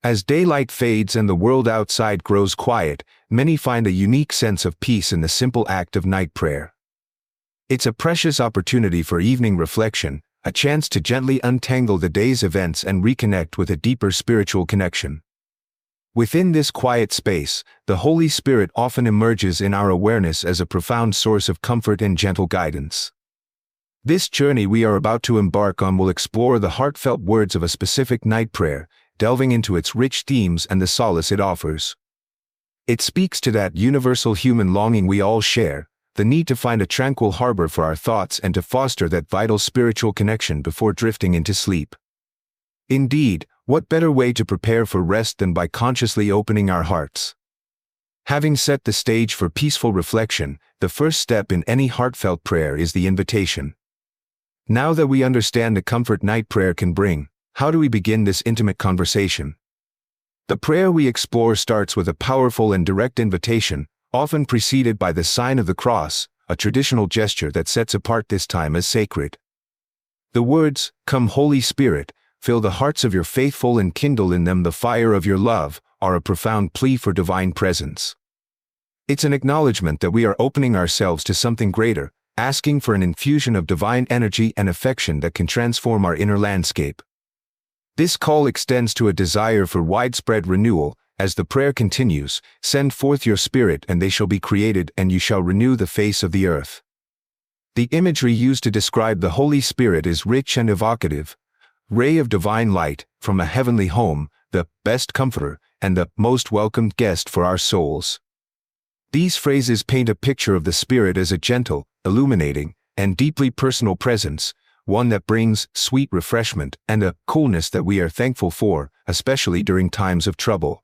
As daylight fades and the world outside grows quiet, many find a unique sense of peace in the simple act of night prayer. It's a precious opportunity for evening reflection, a chance to gently untangle the day's events and reconnect with a deeper spiritual connection. Within this quiet space, the Holy Spirit often emerges in our awareness as a profound source of comfort and gentle guidance. This journey we are about to embark on will explore the heartfelt words of a specific night prayer, delving into its rich themes and the solace it offers. It speaks to that universal human longing we all share, the need to find a tranquil harbor for our thoughts and to foster that vital spiritual connection before drifting into sleep. Indeed, what better way to prepare for rest than by consciously opening our hearts? Having set the stage for peaceful reflection, the first step in any heartfelt prayer is the invitation. Now that we understand the comfort night prayer can bring, how do we begin this intimate conversation? The prayer we explore starts with a powerful and direct invitation, often preceded by the sign of the cross, a traditional gesture that sets apart this time as sacred. The words, "Come Holy Spirit, fill the hearts of your faithful and kindle in them the fire of your love," are a profound plea for divine presence. It's an acknowledgement that we are opening ourselves to something greater, asking for an infusion of divine energy and affection that can transform our inner landscape. This call extends to a desire for widespread renewal. As the prayer continues, "Send forth your Spirit and they shall be created and you shall renew the face of the earth." The imagery used to describe the Holy Spirit is rich and evocative. Ray of divine light, from a heavenly home, the best comforter, and the most welcomed guest for our souls. These phrases paint a picture of the Spirit as a gentle, illuminating, and deeply personal presence, one that brings sweet refreshment and a coolness that we are thankful for, especially during times of trouble.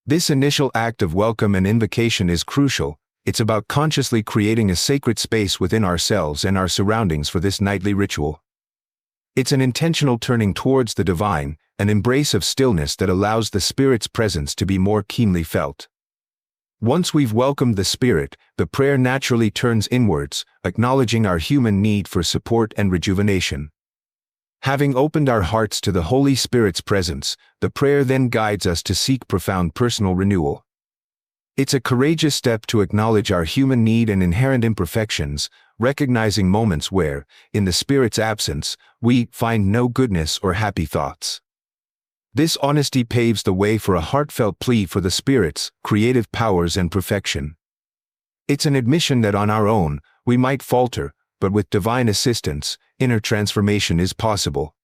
This initial act of welcome and invocation is crucial. It's about consciously creating a sacred space within ourselves and our surroundings for this nightly ritual. It's an intentional turning towards the divine, an embrace of stillness that allows the Spirit's presence to be more keenly felt. Once we've welcomed the Spirit, the prayer naturally turns inwards, acknowledging our human need for support and rejuvenation. Having opened our hearts to the Holy Spirit's presence, the prayer then guides us to seek profound personal renewal. It's a courageous step to acknowledge our human need and inherent imperfections, recognizing moments where, in the Spirit's absence, we find no goodness or happy thoughts. This honesty paves the way for a heartfelt plea for the Spirit's creative powers and perfection. It's an admission that on our own, we might falter, but with divine assistance, inner transformation is possible.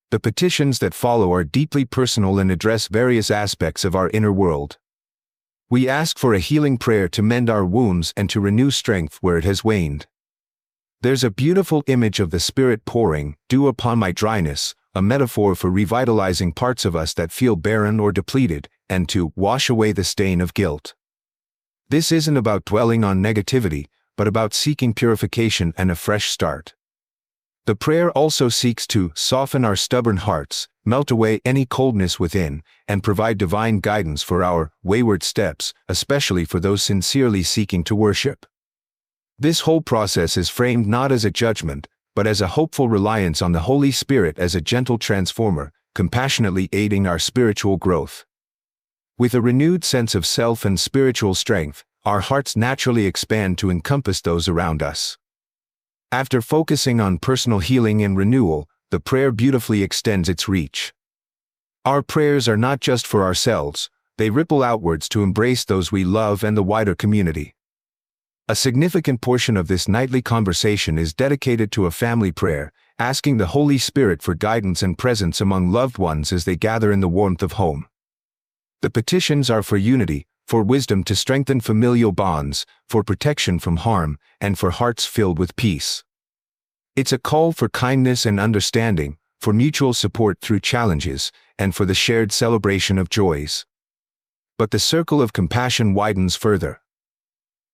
The petitions that follow are deeply personal and address various aspects of our inner world. We ask for a healing prayer to mend our wounds and to renew strength where it has waned. There's a beautiful image of the Spirit pouring dew upon my dryness, a metaphor for revitalizing parts of us that feel barren or depleted, and to wash away the stain of guilt. This isn't about dwelling on negativity, but about seeking purification and a fresh start. The prayer also seeks to soften our stubborn hearts, melt away any coldness within, and provide divine guidance for our wayward steps, especially for those sincerely seeking to worship. This whole process is framed not as a judgment, but as a hopeful reliance on the Holy Spirit as a gentle transformer, compassionately aiding our spiritual growth. With a renewed sense of self and spiritual strength, our hearts naturally expand to encompass those around us. After focusing on personal healing and renewal, the prayer beautifully extends its reach. Our prayers are not just for ourselves, they ripple outwards to embrace those we love and the wider community. A significant portion of this nightly conversation is dedicated to a family prayer, asking the Holy Spirit for guidance and presence among loved ones as they gather in the warmth of home. The petitions are for unity, for wisdom to strengthen familial bonds, for protection from harm, and for hearts filled with peace. It's a call for kindness and understanding, for mutual support through challenges, and for the shared celebration of joys. But the circle of compassion widens further.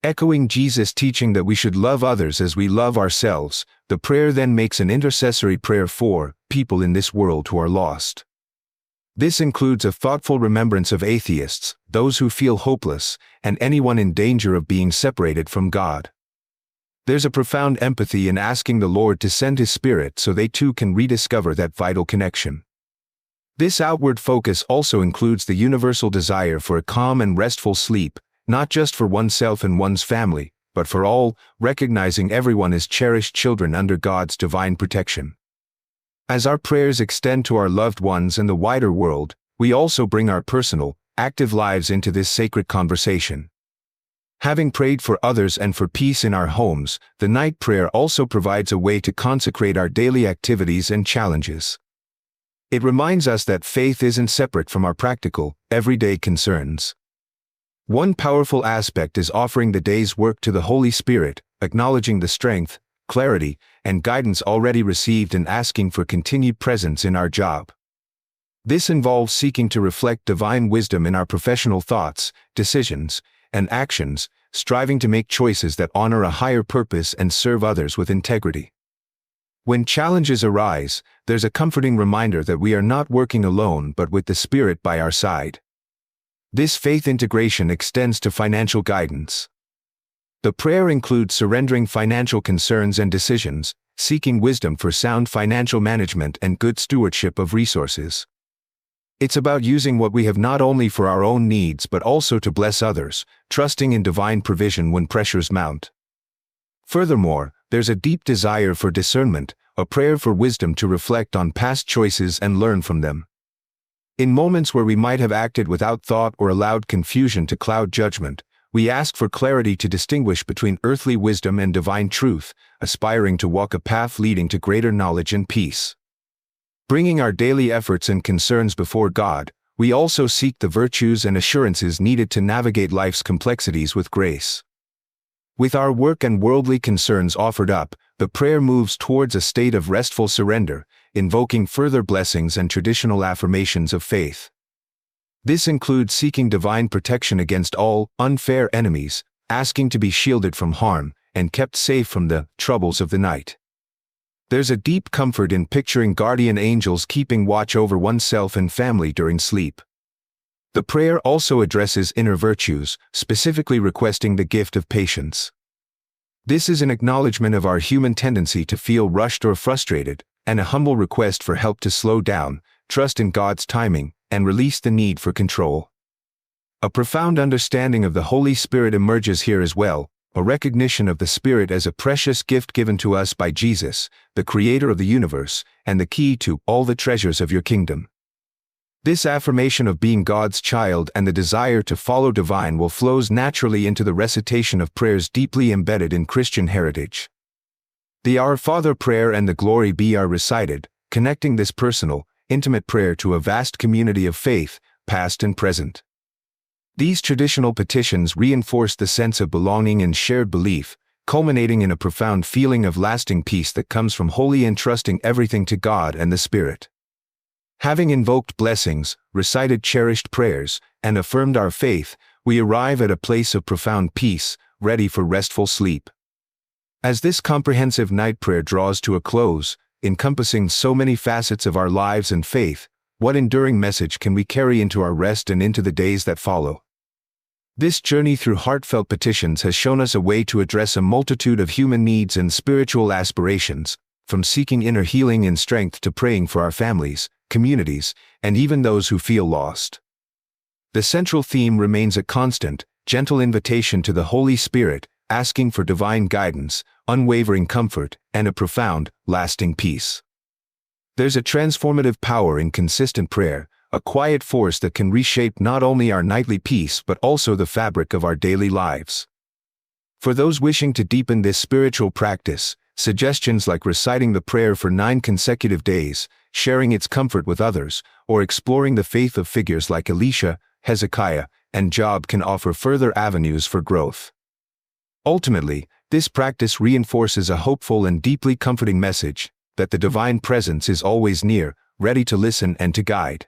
Echoing Jesus' teaching that we should love others as we love ourselves, the prayer then makes an intercessory prayer for people in this world who are lost. This includes a thoughtful remembrance of atheists, those who feel hopeless, and anyone in danger of being separated from God. There's a profound empathy in asking the Lord to send His Spirit so they too can rediscover that vital connection. This outward focus also includes the universal desire for a calm and restful sleep, not just for oneself and one's family, but for all, recognizing everyone as cherished children under God's divine protection. As our prayers extend to our loved ones and the wider world, we also bring our personal, active lives into this sacred conversation. Having prayed for others and for peace in our homes, the night prayer also provides a way to consecrate our daily activities and challenges. It reminds us that faith isn't separate from our practical, everyday concerns. One powerful aspect is offering the day's work to the Holy Spirit, acknowledging the strength, clarity, and guidance already received and asking for continued presence in our job. This involves seeking to reflect divine wisdom in our professional thoughts, decisions, and actions, striving to make choices that honor a higher purpose and serve others with integrity. When challenges arise, there's a comforting reminder that we are not working alone but with the Spirit by our side. This faith integration extends to financial guidance. The prayer includes surrendering financial concerns and decisions, seeking wisdom for sound financial management and good stewardship of resources. It's about using what we have not only for our own needs but also to bless others, trusting in divine provision when pressures mount. Furthermore, there's a deep desire for discernment, a prayer for wisdom to reflect on past choices and learn from them. In moments where we might have acted without thought or allowed confusion to cloud judgment, we ask for clarity to distinguish between earthly wisdom and divine truth, aspiring to walk a path leading to greater knowledge and peace. Bringing our daily efforts and concerns before God, we also seek the virtues and assurances needed to navigate life's complexities with grace. With our work and worldly concerns offered up, the prayer moves towards a state of restful surrender, invoking further blessings and traditional affirmations of faith. This includes seeking divine protection against all unfair enemies, asking to be shielded from harm, and kept safe from the troubles of the night. There's a deep comfort in picturing guardian angels keeping watch over oneself and family during sleep. The prayer also addresses inner virtues, specifically requesting the gift of patience. This is an acknowledgement of our human tendency to feel rushed or frustrated, and a humble request for help to slow down, trust in God's timing, and release the need for control. A profound understanding of the Holy Spirit emerges here as well, a recognition of the Spirit as a precious gift given to us by Jesus, the Creator of the universe, and the key to all the treasures of your kingdom. This affirmation of being God's child and the desire to follow divine will flows naturally into the recitation of prayers deeply embedded in Christian heritage. The Our Father prayer and the Glory Be are recited, connecting this personal, intimate prayer to a vast community of faith, past and present. These traditional petitions reinforce the sense of belonging and shared belief, culminating in a profound feeling of lasting peace that comes from wholly entrusting everything to God and the Spirit. Having invoked blessings, recited cherished prayers, and affirmed our faith, we arrive at a place of profound peace, ready for restful sleep. As this comprehensive night prayer draws to a close, encompassing so many facets of our lives and faith, what enduring message can we carry into our rest and into the days that follow? This journey through heartfelt petitions has shown us a way to address a multitude of human needs and spiritual aspirations, from seeking inner healing and strength to praying for our families, communities, and even those who feel lost. The central theme remains a constant, gentle invitation to the Holy Spirit, asking for divine guidance, unwavering comfort, and a profound, lasting peace. There's a transformative power in consistent prayer, a quiet force that can reshape not only our nightly peace but also the fabric of our daily lives. For those wishing to deepen this spiritual practice, suggestions like reciting the prayer for 9 consecutive days, sharing its comfort with others, or exploring the faith of figures like Elisha, Hezekiah, and Job can offer further avenues for growth. Ultimately, this practice reinforces a hopeful and deeply comforting message that the divine presence is always near, ready to listen and to guide.